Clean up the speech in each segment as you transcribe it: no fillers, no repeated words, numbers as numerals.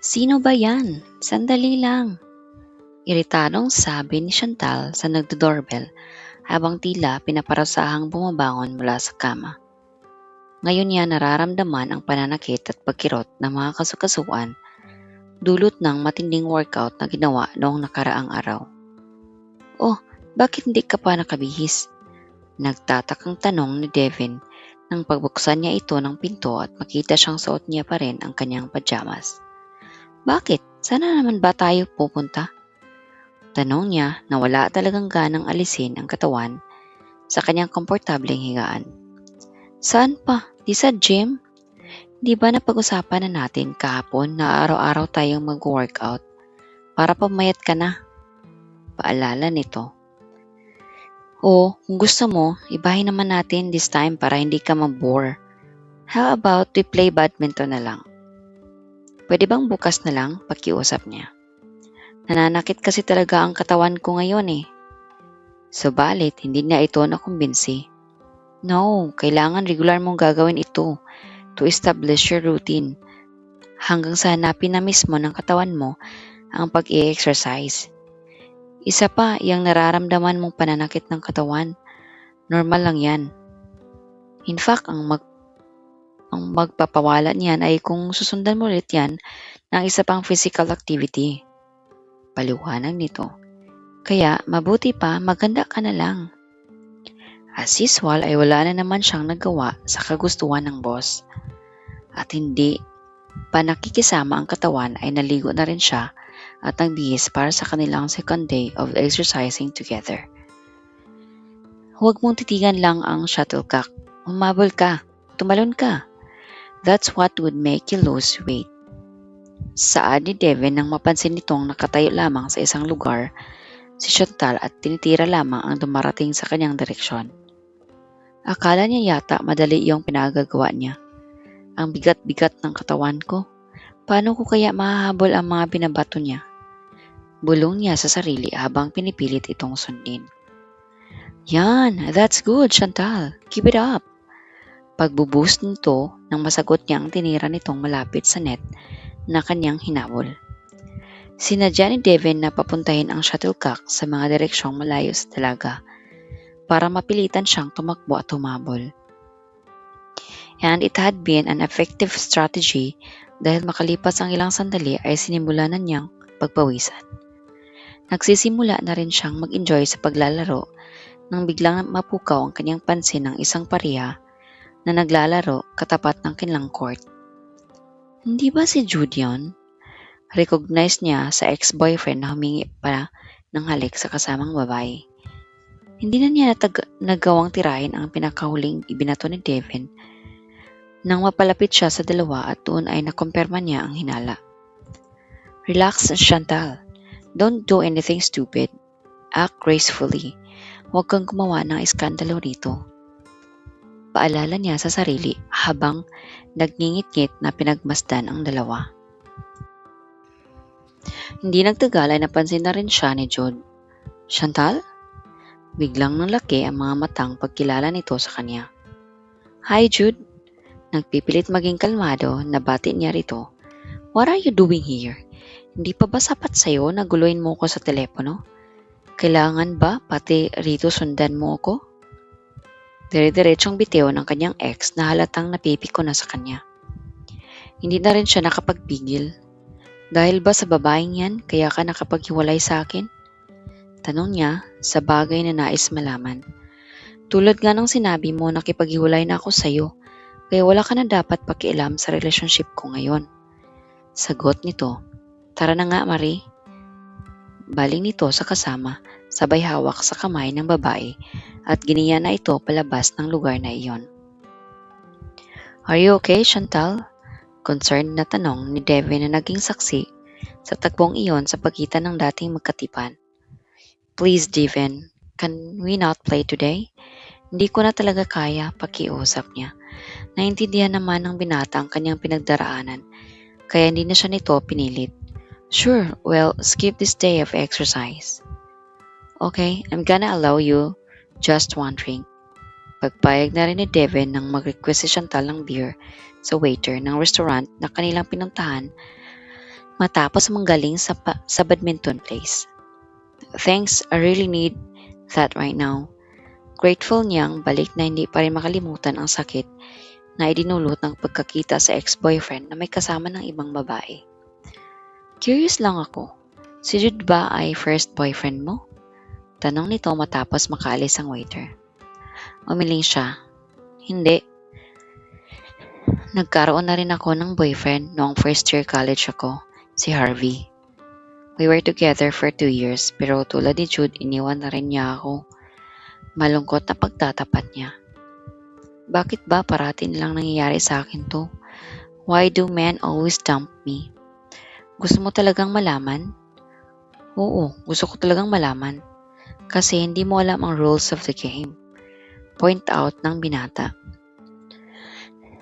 Sino ba yan? Sandali lang. Iritadong sabi ni Chantal sa nagdo-doorbell habang tila pinaparasahang bumabangon mula sa kama. Ngayon niya nararamdaman ang pananakit at pagkirot ng mga kasukasuan dulot ng matinding workout na ginawa noong nakaraang araw. Oh, bakit hindi ka pa nakabihis? Nagtatakang tanong ni Devin nang pagbuksan niya ito ng pinto at makita siyang suot niya pa rin ang kanyang pajamas. Bakit? Sana naman ba tayo pupunta? Tanong niya na wala talagang ganang alisin ang katawan sa kanyang komportableng higaan. Saan pa? Di sa gym? Di ba napag-usapan na natin kahapon na araw-araw tayong mag-workout para pamayat ka na? Paalala nito. O kung gusto mo, ibahin naman natin this time para hindi ka mabore. How about we play badminton na lang? Pwede bang bukas na lang? Pakiusap niya. Nananakit kasi talaga ang katawan ko ngayon eh. Subalit, hindi niya ito nakumbinsi. No, kailangan regular mong gagawin ito to establish your routine hanggang sa hanapin na mismo ng katawan mo ang pag-i-exercise. Isa pa, yung nararamdaman mong pananakit ng katawan, normal lang yan. In fact, ang magpapawala niyan ay kung susundan mo ulit yan ng isa pang physical activity. Paliwanag nito. Kaya mabuti pa maganda ka na lang. As usual ay wala na naman siyang nagawa sa kagustuhan ng boss. At hindi pa nakikisama ang katawan ay naligo na rin siya at nagbihis para sa kanilang second day of exercising together. Huwag mong titigan lang ang shuttlecock. Humabol ka. Tumalon ka. That's what would make you lose weight. Saad ni Devin nang mapansin nitong nakatayo lamang sa isang lugar si Chantal at tinitira lamang ang dumarating sa kanyang direksyon. Akala niya yata madali yung pinagagawa niya. Ang bigat-bigat ng katawan ko. Paano ko kaya mahahabol ang mga binabato niya? Bulong niya sa sarili habang pinipilit itong sundin. Yan, that's good, Chantal. Keep it up. Pagbuboost nito nang masagot niya ang tinira nitong malapit sa net na kanyang hinabol. Sinadya ni Devin na papuntahin ang shuttlecock sa mga direksyong malayo sa dalaga para mapilitan siyang tumakbo at humabol. And it had been an effective strategy dahil makalipas ang ilang sandali ay sinimula na niyang pagpawisan. Nagsisimula na rin siyang mag-enjoy sa paglalaro nang biglang mapukaw ang kanyang pansin ng isang pareha na naglalaro katapat ng kanilang court. Hindi ba si Jude yun? Recognize niya sa ex-boyfriend na humingi pa ng halik sa kasamang babae. Hindi na niya nagawang tirahin ang pinakahuling ibinato ni Devin nang mapalapit siya sa dalawa at doon ay nakumpirma niya ang hinala. Relax, Chantal. Don't do anything stupid. Act gracefully. Huwag kang gumawa ng iskandalo rito. Paalala niya sa sarili habang nagngingit-ngit na pinagmasdan ang dalawa. Hindi nagtagal ay napansin na rin siya ni Jude. Chantal? Biglang nanlaki ang mga matang pagkilala nito sa kanya. Hi Jude. Nagpipilit maging kalmado na bati niya rito. What are you doing here? Hindi pa ba sapat sa'yo na guluhin mo ko sa telepono? Kailangan ba pati rito sundan mo ako? Dire-diretsong bitiw ng kanyang ex na halatang napipiko na sa kanya. Hindi na rin siya nakapagpigil. Dahil ba sa babaeng yan kaya ka nakapaghiwalay sa akin? Tanong niya sa bagay na nais malaman. Tulad nga ng sinabi mo nakipaghiwalay na ako sa'yo kaya wala ka na dapat pakialam sa relationship ko ngayon. Sagot nito. Tara na nga Marie. Baling nito sa kasama sabay hawak sa kamay ng babae at giniya na ito palabas ng lugar na iyon. Are you okay, Chantal? Concerned na tanong ni Devin na naging saksi sa tagpong iyon sa pagitan ng dating magkatipan. Please, Devin, can we not play today? Hindi ko na talaga kaya, pakiusap niya. Naintindihan naman ng binata ang kanyang pinagdaraanan, kaya hindi na siya nito pinilit. Sure, well, skip this day of exercise. Okay, I'm gonna allow you just one drink. Pagpayag na rin ni Devin nang mag-request si Chantal ng beer sa waiter ng restaurant na kanilang pinuntahan matapos manggaling sa badminton place. Thanks, I really need that right now. Grateful niyang balik na hindi pa rin makalimutan ang sakit na idinulot ng pagkakita sa ex-boyfriend na may kasama ng ibang babae. Curious lang ako, si Jude ba ay first boyfriend mo? Tanong nito matapos makaalis ang waiter. Umiling siya. Hindi. Nagkaroon na rin ako ng boyfriend noong first year college ako, si Harvey. We were together for 2 years pero tulad ni Jude iniwan na rin niya ako. Malungkot na pagtatapat niya. Bakit ba parati nilang nangyayari sa akin to? Why do men always dump me? Gusto mo talagang malaman? Oo, gusto ko talagang malaman. Kasi hindi mo alam ang rules of the game. Point out ng binata.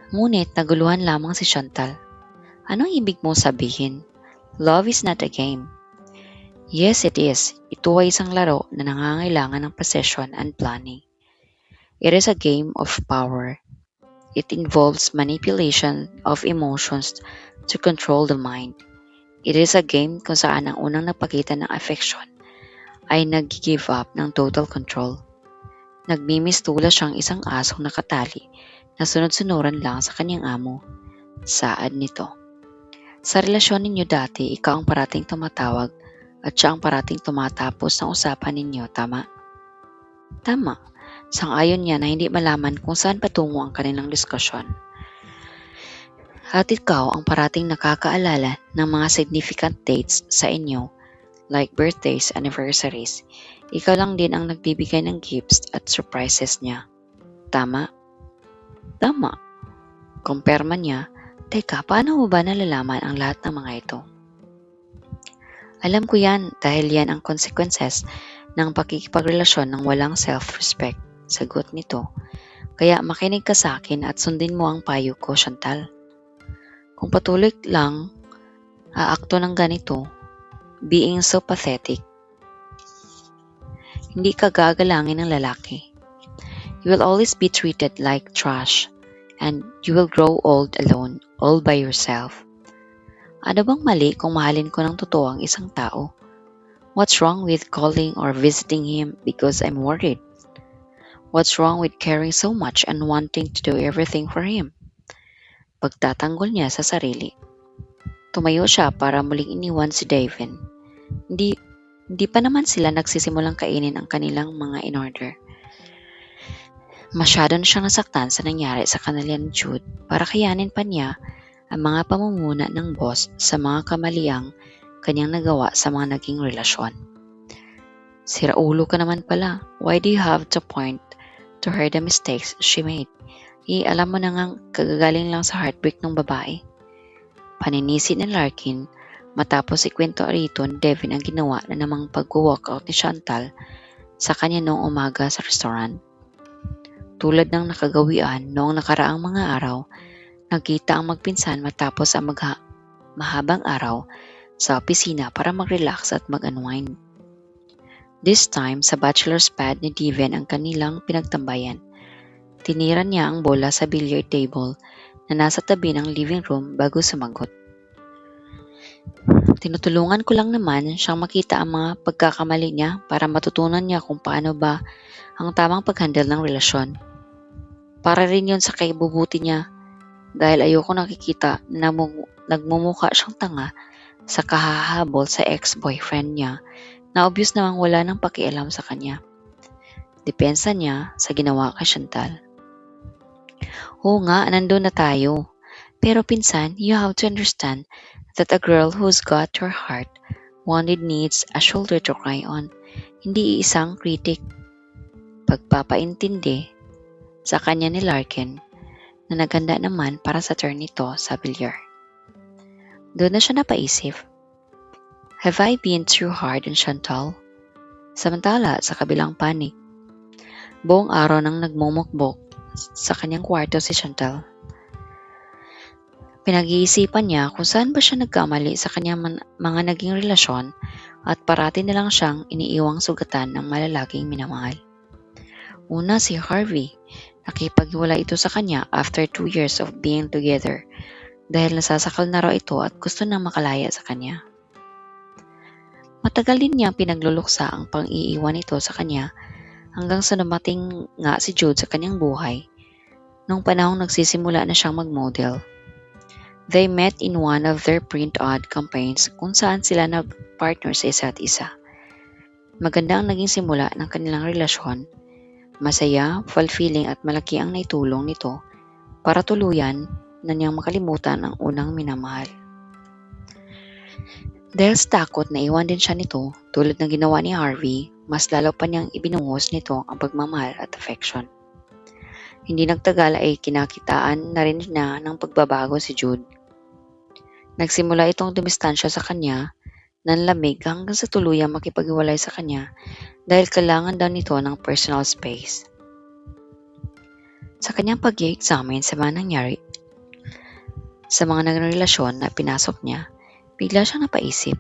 Ngunit naguluhan lamang si Chantal. Anong ibig mong sabihin? Love is not a game. Yes, it is. Ito ay isang laro na nangangailangan ng precision and planning. It is a game of power. It involves manipulation of emotions to control the mind. It is a game kung saan ang unang nagpakita ng affection ay nag-give up ng total control. Nagmimistula siyang isang asong nakatali na sunod-sunuran lang sa kanyang amo. Saad nito. Sa relasyon ninyo dati, ikaw ang parating tumatawag at siya ang parating tumatapos ng usapan ninyo, tama? Tama. Sang-ayon niya na hindi malaman kung saan patungo ang kanilang diskusyon. At ikaw ang parating nakakaalala ng mga significant dates sa inyo, like birthdays, anniversaries. Ikaw lang din ang nagbibigay ng gifts at surprises niya. Tama? Tama. Kumpirma niya, teka, paano mo ba nalalaman ang lahat ng mga ito? Alam ko yan dahil yan ang consequences ng pakikipagrelasyon ng walang self-respect. Sagot nito. Kaya makinig ka sa akin at sundin mo ang payo ko, Chantal. Kung patuloy lang aakto ng ganito, being so pathetic, hindi ka gagalangin ng lalaki. You will always be treated like trash and you will grow old alone, all by yourself. Ano bang mali kung mahalin ko ng totoo ang isang tao? What's wrong with calling or visiting him because I'm worried? What's wrong with caring so much and wanting to do everything for him? Pagtatanggol niya sa sarili. Tumayo siya para muling iniwan si Davin. Hindi pa naman sila nagsisimulang kainin ang kanilang mga in-order. Masyado na siyang nasaktan sa nangyari sa kanila ni Jude para kayanin pa niya ang mga pamumuna ng boss sa mga kamaliang kanyang nagawa sa mga naging relasyon. Siraulo ka naman pala. Why do you have to point to her the mistakes she made? Alam mo na ngang kagagaling lang sa heartbreak ng babae. Paninisi ni Larkin matapos ikwento rito ni Devin ang ginawa na namang pag-walkout ni Chantal sa kanya noong umaga sa restaurant. Tulad ng nakagawian noong nakaraang mga araw, nagkita ang magpinsan matapos ang mahabang araw sa opisina para mag-relax at mag-unwind. This time, sa bachelor's pad ni Devin ang kanilang pinagtambayan. Tinira niya ang bola sa billiard table na nasa tabi ng living room bago sumagot. Tinutulungan ko lang naman siyang makita ang mga pagkakamali niya para matutunan niya kung paano ba ang tamang pag-handle ng relasyon. Para rin yun sa kaibubuti niya dahil ayoko nakikita na nagmumukha siyang tanga sa kahahabol sa ex-boyfriend niya na obvious namang wala nang pakialam sa kanya. Depensa niya sa ginawa kay Chantal. Oo nga, nandun na tayo. Pero pinsan, you have to understand that a girl who's got her heart wanted needs a shoulder to cry on, hindi isang critic. Pagpapaintindi sa kanya ni Larkin na naganda naman para sa turn nito sa bilyar. Doon na siya napaisip. Have I been too hard on Chantal? Samantala sa kabilang panig, buong araw nang nagmumukbok sa kanyang kwarto si Chantal. Pinag-iisipan niya kung saan ba siya nagkamali sa kanyang mga naging relasyon at parati na lang siyang iniiwang sugatan ng malalaking minamahal. Una si Harvey, nakipaghiwalay ito sa kanya after 2 years of being together dahil nasasakal na raw ito at gusto nang makalaya sa kanya. Matagal din niyang pinagluluksa ang pang-iiwan nito sa kanya hanggang sa dumating nga si Jude sa kanyang buhay noong panahong nagsisimula na siyang mag-model. They met in one of their print ad campaigns kung saan sila nag-partner sa isa't isa. Maganda ang naging simula ng kanilang relasyon. Masaya, fulfilling at malaki ang naitulong nito para tuluyan na niyang makalimutan ang unang minamahal. Dahil sa takot na iwan din siya nito tulad ng ginawa ni Harvey, mas lalo pa niyang ibinuhos nito ang pagmamahal at affection. Hindi nagtagal ay kinakitaan na rin niya ng pagbabago si Jude. Nagsimula itong dumistansya sa kanya, nanlamig hanggang sa tuluyang makipaghiwalay sa kanya dahil kailangan daw nito ng personal space. Sa kanyang pag-i-examine sa mga nangyari sa mga naging relasyon na pinasok niya, bigla siyang napaisip.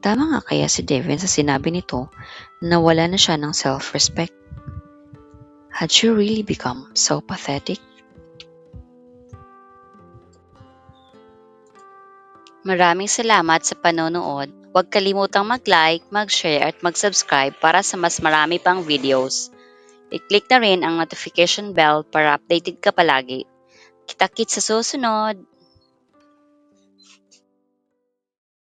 Tama nga kaya si Devin sa sinabi nito na wala na siya ng self-respect? Had she really become so pathetic? Maraming salamat sa panonood. Huwag kalimutang mag-like, mag-share at mag-subscribe para sa mas marami pang videos. I-click na rin ang notification bell para updated ka palagi. Kita-kits sa susunod!